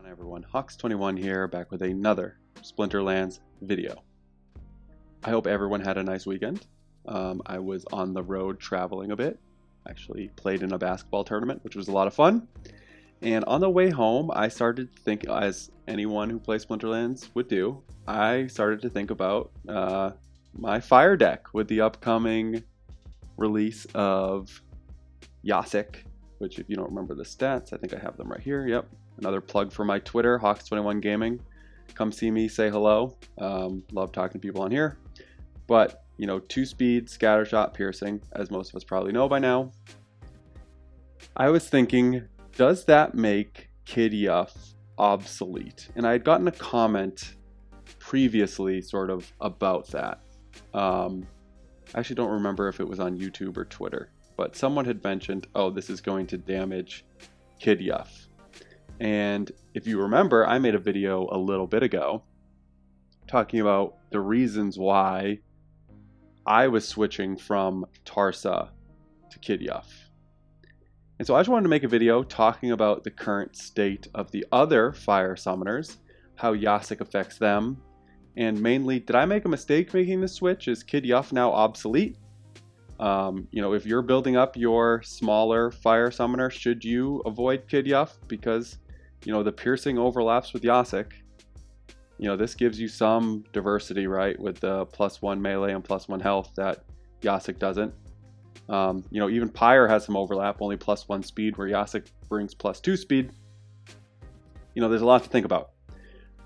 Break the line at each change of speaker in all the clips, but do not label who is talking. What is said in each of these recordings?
Hi everyone, Hawks21 here, back with another Splinterlands video. I hope everyone had a nice weekend. I was on the road traveling a bit. Actually played in a basketball tournament, which was a lot of fun. And on the way home, I started to think, as anyone who plays Splinterlands would do, I started to think about my fire deck with the upcoming release of Jacek, which if you don't remember the stats, I think I have them right here. Yep. Another plug for my Twitter, Hawks21 Gaming. Come see me, say hello. Love talking to people on here. But, 2-speed, scattershot, piercing, as most of us probably know by now. I was thinking, does that make Qid Yuff obsolete? And I had gotten a comment previously sort of about that. I actually don't remember if it was on YouTube or Twitter, but someone had mentioned, oh, this is going to damage Qid Yuff. And if you remember, I made a video a little bit ago talking about the reasons why I was switching from Tarsa to Qid Yuff. And so I just wanted to make a video talking about the current state of the other fire summoners, how Jacek affects them, and mainly, did I make a mistake making this switch? Is Qid Yuff now obsolete? If you're building up your smaller fire summoner, should you avoid Qid Yuff? Because the piercing overlaps with Jacek. This gives you some diversity, right, with the +1 melee and +1 health that Jacek doesn't. Even Pyre has some overlap, only +1 speed, where Jacek brings +2 speed. There's a lot to think about.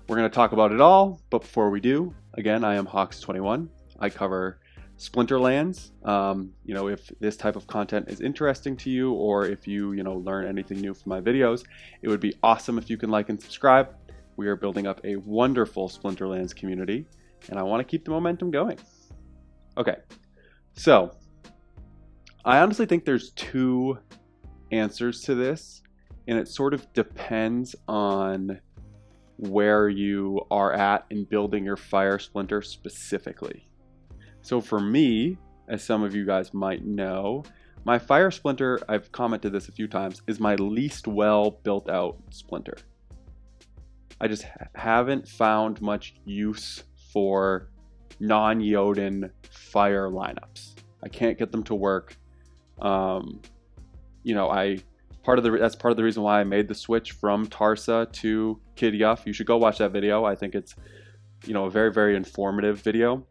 We're going to talk about it all, but before we do, again, I am Hawks21. I cover Splinterlands. If this type of content is interesting to you, or if you learn anything new from my videos, it would be awesome if you can like and subscribe. We are building up a wonderful Splinterlands community, and I want to keep the momentum going. Okay, so I honestly think there's two answers to this, and it sort of depends on where you are at in building your fire splinter specifically. So for me, as some of you guys might know, my fire splinter, I've commented this a few times, is my least well built out splinter. I just haven't found much use for non-Jotun fire lineups. I can't get them to work. That's part of the reason why I made the switch from Tarsa to Qid Yuff. You should go watch that video. I think it's a very, very informative video.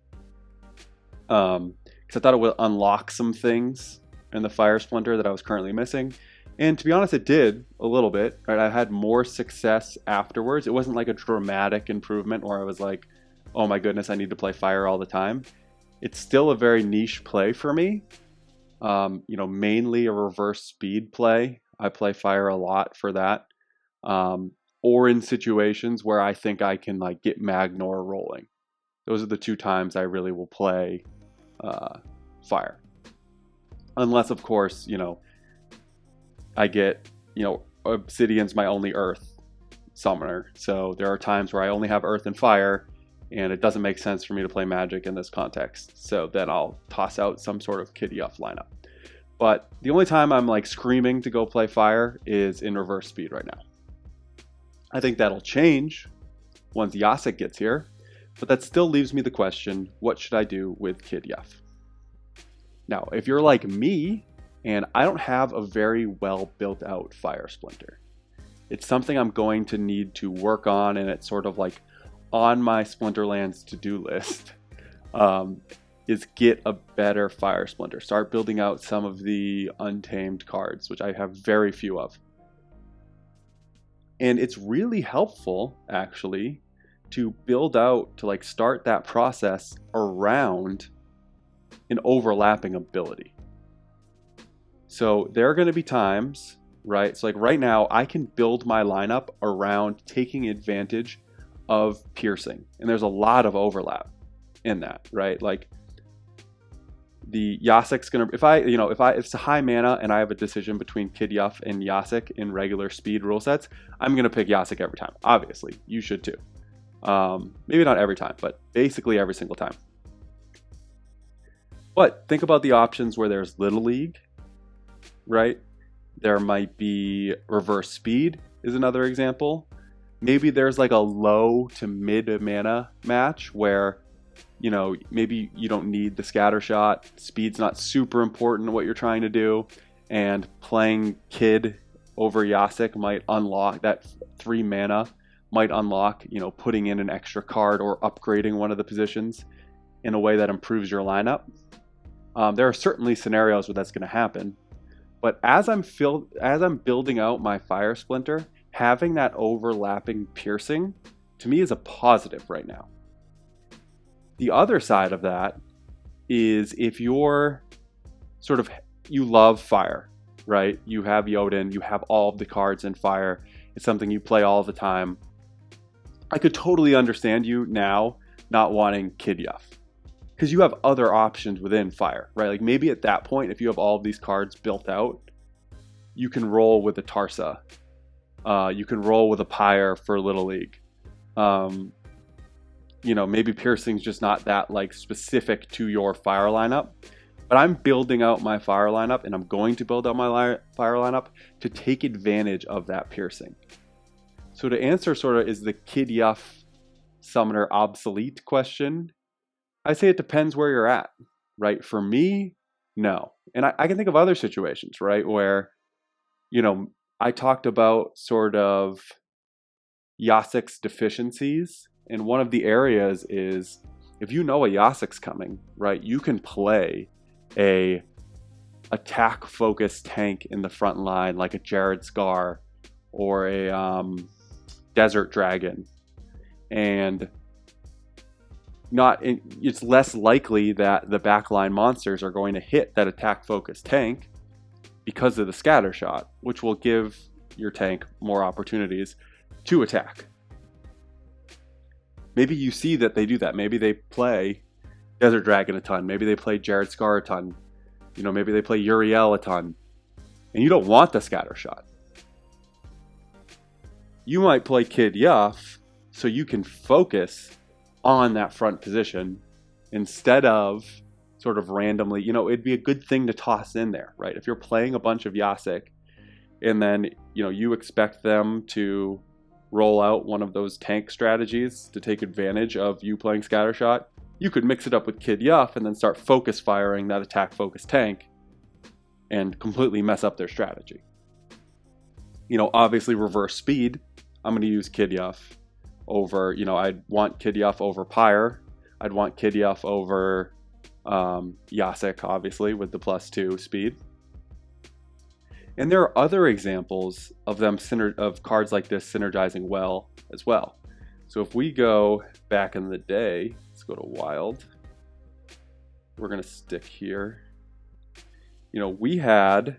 Because I thought it would unlock some things in the fire splinter that I was currently missing. And to be honest, it did a little bit, right? I had more success afterwards. It wasn't like a dramatic improvement where I was like, oh my goodness, I need to play fire all the time. It's still a very niche play for me. Mainly a reverse speed play. I play fire a lot for that. Or in situations where I think I can get Magnor rolling. Those are the two times I really will play fire. Unless, of course, I get, Obsidian's my only earth summoner. So there are times where I only have earth and fire, and it doesn't make sense for me to play magic in this context. So then I'll toss out some sort of Qid Yuff lineup. But the only time I'm screaming to go play fire is in reverse speed right now. I think that'll change once Jacek gets here. But that still leaves me the question, what should I do with Qid Yuff? Now, if you're like me, and I don't have a very well built out fire splinter, it's something I'm going to need to work on, and it's sort of on my Splinterlands to-do list, is get a better fire splinter. Start building out some of the untamed cards, which I have very few of. And it's really helpful, actually, to build out, to start that process around an overlapping ability. So there are going to be times, right? So right now I can build my lineup around taking advantage of piercing. And there's a lot of overlap in that, right? The Jacek's going to, if it's a high mana and I have a decision between Qid Yuff and Jacek in regular speed rule sets, I'm going to pick Jacek every time. Obviously, you should too. Maybe not every time, but basically every single time. But think about the options where there's Little League, right? There might be reverse speed is another example. maybe there's like a low to mid mana match where, you know, maybe you don't need the scatter shot. Speed's not super important in what you're trying to do. And playing Qid over Jacek might unlock that 3 mana, might unlock, you know, putting in an extra card or upgrading one of the positions in a way that improves your lineup. There are certainly scenarios where that's going to happen. But as I'm building out my Fire Splinter, having that overlapping piercing, to me, is a positive right now. The other side of that is if you're sort of, you love fire, right? You have Jotun, you have all of the cards in fire. It's something you play all the time. I could totally understand you now not wanting Qid Yuff, because you have other options within fire, right? Like maybe at that point, if you have all of these cards built out, you can roll with a Tarsa. You can roll with a Pyre for Little League. You know, maybe piercing's just not that like specific to your fire lineup, but I'm building out my fire lineup, and I'm going to build out my fire lineup to take advantage of that piercing. So to answer sort of, is the Qid Yuff summoner obsolete question, I say it depends where you're at, right? For me, no. And I can think of other situations, right, where, you know, I talked about sort of Jacek's deficiencies. And one of the areas is, if you know a Jacek's coming, right, you can play a attack-focused tank in the front line, like a Jared Scar or a Desert Dragon. And it's less likely that the backline monsters are going to hit that attack-focused tank because of the scatter shot, which will give your tank more opportunities to attack. Maybe you see that they do that. Maybe they play Desert Dragon a ton. Maybe they play Jared Scar a ton. You know, maybe they play Uriel a ton. And you don't want the scatter shot. You might play Qid Yuff so you can focus on that front position instead of sort of randomly, you know, it'd be a good thing to toss in there, right? If you're playing a bunch of Jacek and then, you know, you expect them to roll out one of those tank strategies to take advantage of you playing Scattershot, you could mix it up with Qid Yuff and then start focus firing that attack focus tank and completely mess up their strategy. You know, obviously reverse speed, I'm going to use Qid Yuff over, you know, I'd want Qid Yuff over Pyre. I'd want Qid Yuff over Jacek, obviously, with the +2 speed. And there are other examples of them of cards like this synergizing well as well. So if we go back in the day, let's go to Wild. We're going to stick here. You know, we had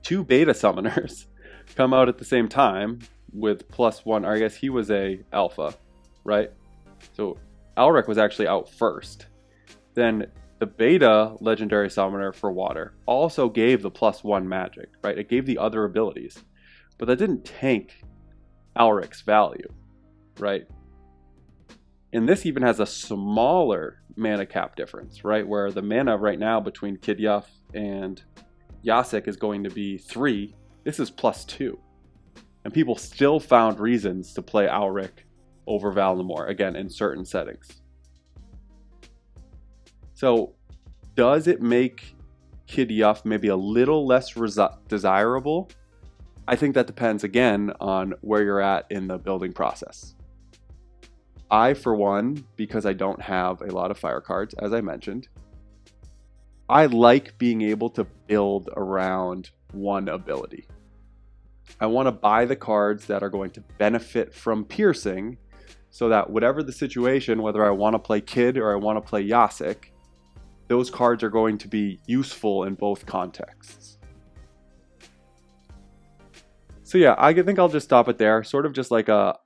2 beta summoners come out at the same time with +1, or I guess he was a alpha, right? So Alric was actually out first. Then the beta legendary summoner for water also gave the +1 magic, right? It gave the other abilities, but that didn't tank Alric's value, right? And this even has a smaller mana cap difference, right? Where the mana right now between Qid Yuff and Jacek is going to be 3. This is +2. And people still found reasons to play Alric over Valnamore, again, in certain settings. So, does it make Qid Yuff maybe a little less desirable? I think that depends, again, on where you're at in the building process. I, for one, because I don't have a lot of fire cards, as I mentioned, I like being able to build around one ability. I want to buy the cards that are going to benefit from piercing so that whatever the situation, whether I want to play Qid or I want to play Jacek, those cards are going to be useful in both contexts. So yeah, I think I'll just stop it there. Sort of just like a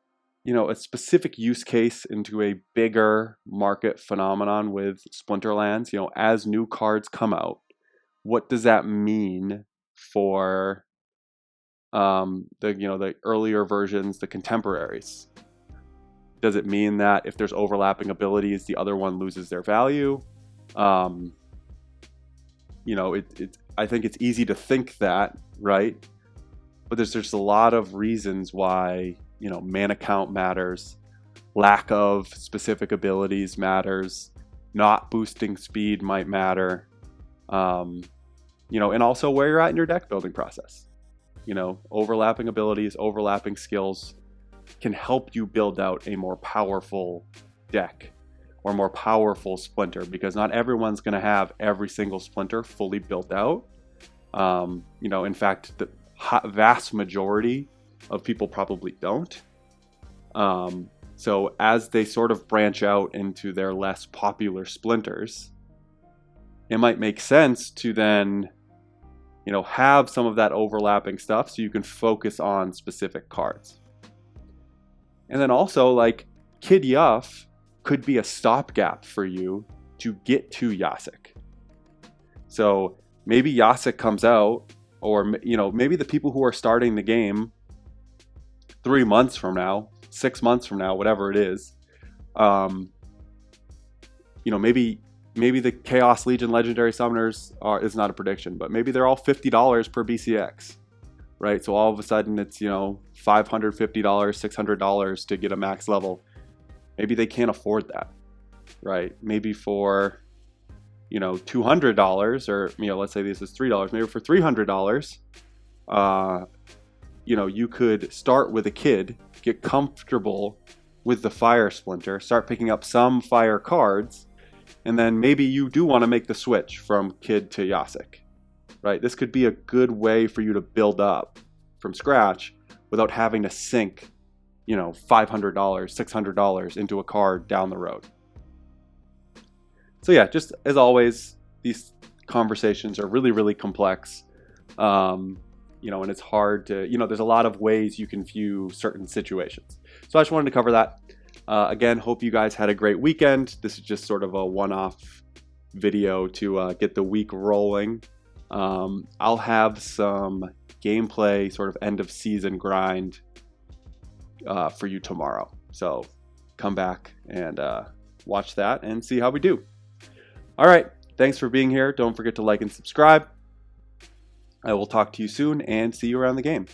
specific use case into a bigger market phenomenon with Splinterlands. You know, as new cards come out, what does that mean for the earlier versions, the contemporaries? Does it mean that if there's overlapping abilities, the other one loses their value? I think it's easy to think that, right? But there's just a lot of reasons why mana count matters, lack of specific abilities matters, not boosting speed might matter, and also where you're at in your deck building process. Overlapping abilities, overlapping skills can help you build out a more powerful deck or more powerful splinter, because not everyone's going to have every single splinter fully built out. In fact, the vast majority of people probably don't. So as they sort of branch out into their less popular splinters, it might make sense to then, have some of that overlapping stuff so you can focus on specific cards. And then also, like, Qid Yuff could be a stopgap for you to get to Jacek. So maybe Jacek comes out, or maybe the people who are starting the game 3 months from now, 6 months from now, whatever it is, maybe the Chaos Legion Legendary Summoners is not a prediction, but maybe they're all $50 per BCX, right? So all of a sudden it's, $550, $600 to get a max level. Maybe they can't afford that, right? Maybe for, $200, or, let's say this is $3, maybe for $300, you could start with a Qid, get comfortable with the fire splinter, start picking up some fire cards, and then maybe you do want to make the switch from Qid to Jacek, right? This could be a good way for you to build up from scratch without having to sink, $500, $600 into a card down the road. So yeah, just as always, these conversations are really, really complex. And it's hard to, there's a lot of ways you can view certain situations. So I just wanted to cover that. Again, hope you guys had a great weekend. This is just sort of a one-off video to get the week rolling. I'll have some gameplay, sort of end of season grind for you tomorrow. So come back and watch that and see how we do. All right. Thanks for being here. Don't forget to like and subscribe. I will talk to you soon and see you around the game.